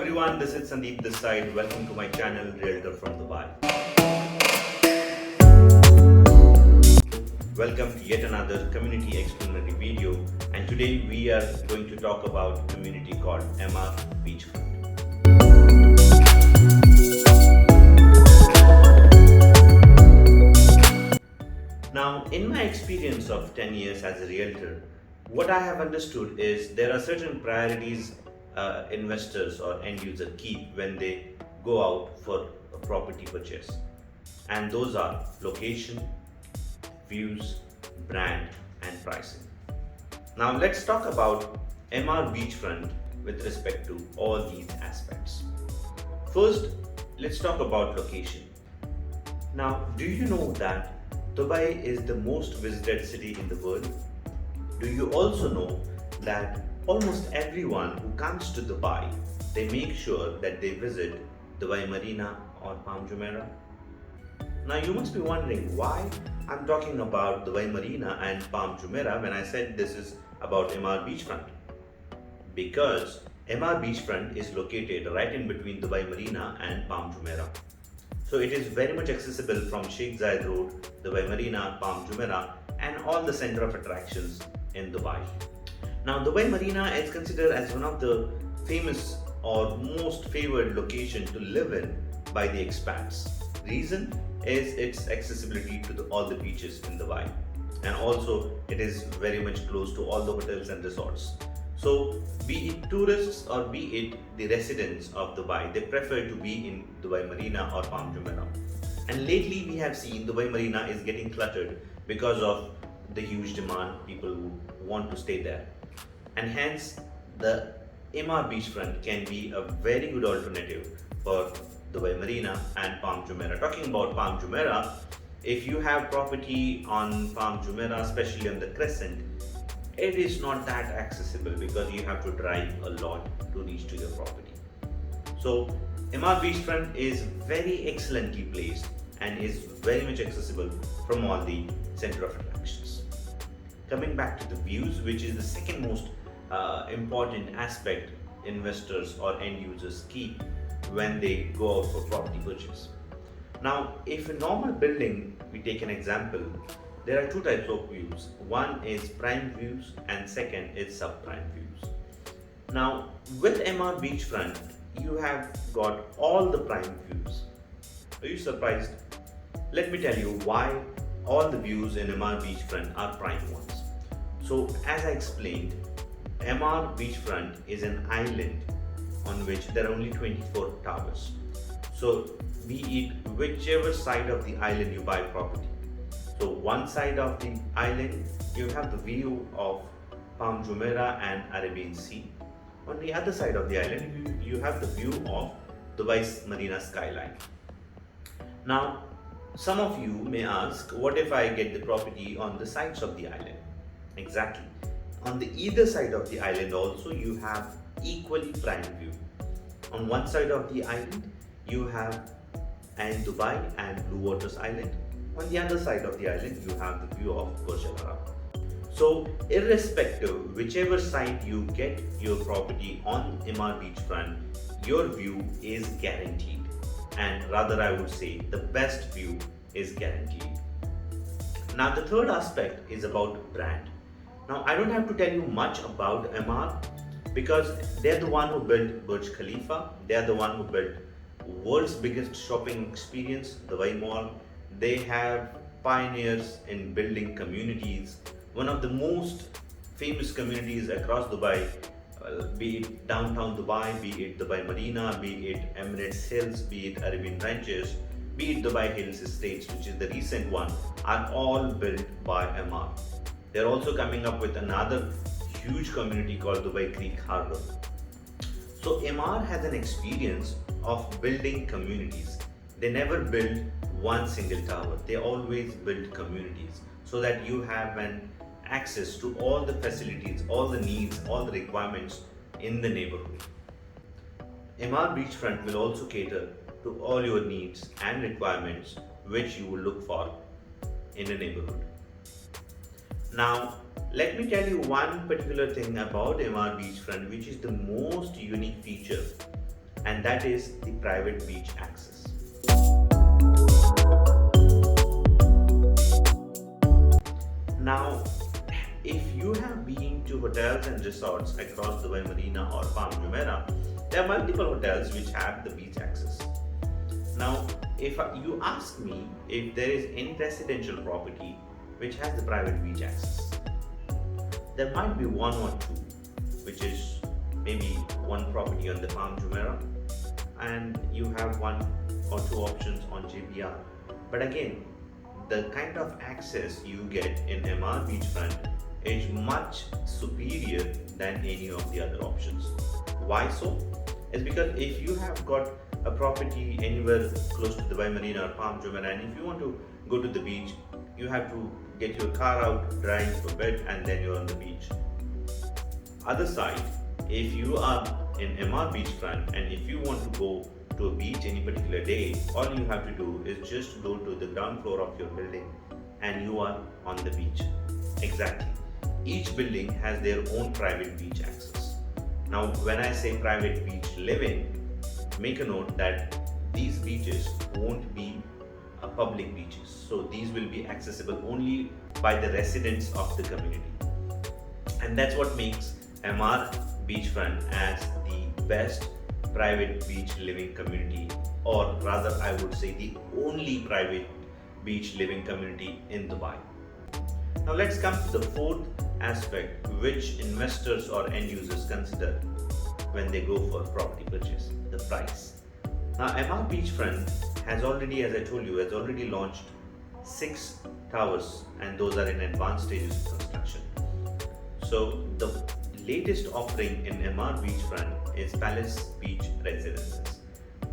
everyone, this is Sandeep this side. Welcome to my channel Realtor from Dubai. Welcome to yet another community explanatory video, and today we are going to talk about a community called Emaar Beachfront. Now, in my experience of 10 years as a realtor, what I have understood is there are certain priorities investors or end user keep when they go out for a property purchase, and those are location, views, brand, and pricing. Now let's talk about Emaar Beachfront with respect to all these aspects. First, let's talk about location. Now, do you know that Dubai is the most visited city in the world? Do you also know that almost everyone who comes to Dubai, they make sure that they visit Dubai Marina or Palm Jumeirah? Now you must be wondering why I'm talking about Dubai Marina and Palm Jumeirah when I said this is about Emaar Beachfront. Because Emaar Beachfront is located right in between Dubai Marina and Palm Jumeirah. So it is very much accessible from Sheikh Zayed Road, Dubai Marina, Palm Jumeirah, and all the center of attractions in Dubai. Now, Dubai Marina is considered as one of the famous or most favored location to live in by the expats. Reason is its accessibility to all the beaches in Dubai, and also it is very much close to all the hotels and resorts. So, be it tourists or be it the residents of Dubai, they prefer to be in Dubai Marina or Palm Jumeirah. And lately, we have seen Dubai Marina is getting cluttered because of the huge demand, people who want to stay there. And hence, the Emaar Beachfront can be a very good alternative for Dubai Marina and Palm Jumeirah. Talking about Palm Jumeirah, if you have property on Palm Jumeirah, especially on the Crescent, it is not that accessible because you have to drive a lot to reach to your property. So, Emaar Beachfront is very excellently placed and is very much accessible from all the center of attractions. Coming back to the views, which is the second most important aspect investors or end users keep when they go out for property purchase. Now, if a normal building, we take an example, there are two types of views. One is prime views and second is subprime views. Now, with Emaar Beachfront, you have got all the prime views. Are you surprised? Let me tell you why all the views in Emaar Beachfront are prime ones. So, as I explained, Emaar Beachfront is an island on which there are only 24 towers. So, be it whichever side of the island you buy property. So, one side of the island, you have the view of Palm Jumeirah and Arabian Sea. On the other side of the island, you have the view of Dubai's Marina skyline. Now, some of you may ask, what if I get the property on the sides of the island? Exactly. On the either side of the island also, you have equally prime view. On one side of the island, you have Ain Dubai and Blue Waters Island. On the other side of the island, you have the view of Burj Al Arab. So, irrespective, whichever side you get your property on Emaar Beachfront, your view is guaranteed. And rather, I would say the best view is guaranteed. Now, the third aspect is about brand. Now, I don't have to tell you much about Emaar because they're the one who built Burj Khalifa. They're the one who built world's biggest shopping experience, Dubai Mall. They have pioneers in building communities. One of the most famous communities across Dubai, be it downtown Dubai, be it Dubai Marina, be it Emirates Hills, be it Arabian Ranches, be it Dubai Hills Estates, which is the recent one, are all built by Emaar. They're also coming up with another huge community called Dubai Creek Harbour. So Emaar has an experience of building communities. They never build one single tower. They always build communities so that you have an access to all the facilities, all the needs, all the requirements in the neighborhood. Emaar Beachfront will also cater to all your needs and requirements which you will look for in a neighborhood. Now, let me tell you one particular thing about Emaar Beachfront, which is the most unique feature and that is the private beach access. Now, if you have been to hotels and resorts across Dubai Marina or Palm Jumeirah, there are multiple hotels which have the beach access. Now, if you ask me if there is any residential property which has the private beach access, there might be one or two, which is maybe one property on the Palm Jumeirah, and you have one or two options on JBR. But again, the kind of access you get in Emaar Beachfront is much superior than any of the other options. Why so? It's because if you have got a property anywhere close to Dubai Marina or Palm Jumeirah, and if you want to go to the beach, you have to get your car out, drive a bit, and then you're on the beach. Other side, if you are in Emaar Beachfront and if you want to go to a beach any particular day, all you have to do is just go to the ground floor of your building and you are on the beach. Exactly. Each building has their own private beach access. Now, when I say private beach living, make a note that these beaches won't be public beaches. So these will be accessible only by the residents of the community. And that's what makes Emaar Beachfront as the best private beach living community, or rather I would say the only private beach living community in Dubai. Now let's come to the fourth aspect which investors or end users consider when they go for property purchase: the price. Now Emaar Beachfront has already, as I told you, has already launched 6 towers, and those are in advanced stages of construction. So the latest offering in Emaar Beachfront is Palace Beach Residences.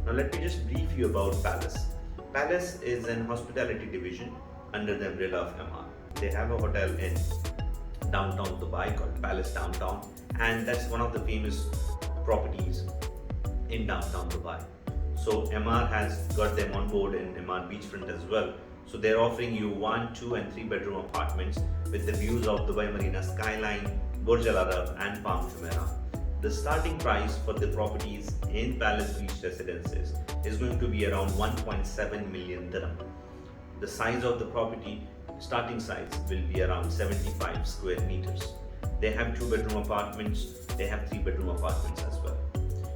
Now let me just brief you about Palace. Palace is an hospitality division under the umbrella of Emaar. They have a hotel in downtown Dubai called Palace Downtown, and that's one of the famous properties in downtown Dubai. So Emaar has got them on board in Emaar Beachfront as well. So they're offering you 1, 2 and 3 bedroom apartments with the views of Dubai Marina, Skyline, Burj Al Arab and Palm Jumeirah. The starting price for the properties in Palace Beach Residences is going to be around 1.7 million dirham. The size of the property, starting size, will be around 75 square meters. They have 2 bedroom apartments, they have 3 bedroom apartments as well.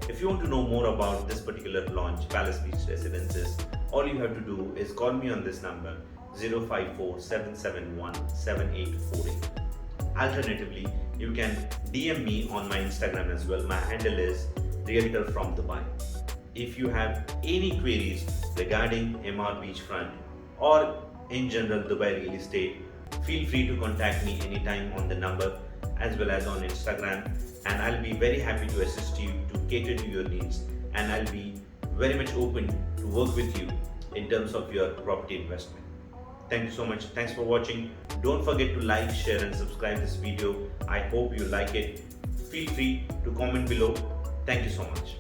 If you want to know more about this particular launch, Palace Beach Residences, all you have to do is call me on this number 054 771 7848. Alternatively, you can DM me on my Instagram as well. My handle is Realtor from Dubai. If you have any queries regarding Emaar Beachfront or in general Dubai real estate, feel free to contact me anytime on the number as well as on Instagram, and I'll be very happy to assist you to cater to your needs, and I'll be very much open to work with you in terms of your property investment. Thank you so much. Thanks for watching. Don't forget to like, share and subscribe this video. I hope you like it. Feel free to comment below. Thank you so much.